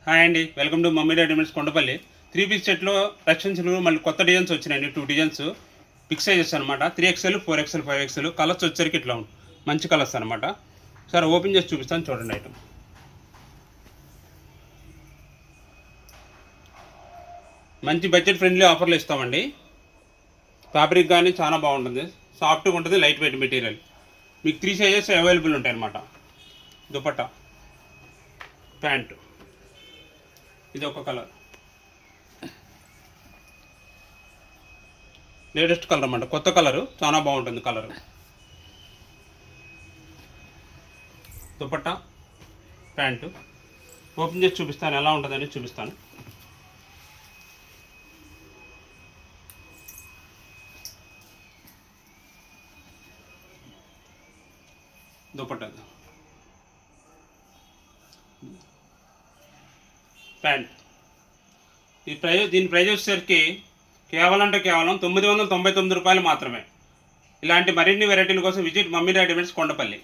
Hi అండి, welcome to Mummy Readymades Kondapalli. 3 piece సెట్లో రక్షణ సిల్వర్ మళ్ళీ కొత్త డిజైన్స్ వచ్చినాయండి. 2 డిజైన్స్ బిగ్ సైజెస్ అనమాట. 3XL, 4XL, 5XL కలర్స్ వచ్చేసరికి ఇట్లా ఉంటుంది. మంచి కలర్స్ అనమాట. సార్ ఓపెన్ చేసి చూపిస్తాను, చూడండి ఐటమ్. మంచి బడ్జెట్ ఫ్రెండ్లీ ఆఫర్లు ఇస్తామండి. ఫ్యాబ్రిక్ కానీ చాలా బాగుంటుంది, సాఫ్ట్గా ఉంటుంది, లైట్ వెయిట్ మెటీరియల్. మీకు 3 సైజెస్ అవైలబుల్ ఉంటాయి అనమాట. దుపట్టా, ప్యాంటు, ఇది ఒక కలర్, లేటెస్ట్ కలర్ అన్నమాట, కొత్త కలరు, చాలా బాగుంటుంది కలర్. దుపట్టా, ప్యాంటు ఓపెన్ చేసి చూపిస్తాను, ఎలా ఉంటుందని చూపిస్తాను. దుపట్టా, ప్యాంట్. దీని ప్రైస్ వచ్చేసరికి కేవలం 999 రూపాయలు మాత్రమే. ఇలాంటి మరిన్ని వెరైటీల కోసం విజిట్ మమ్మీ రెడీమేడ్స్ కొండపల్లి.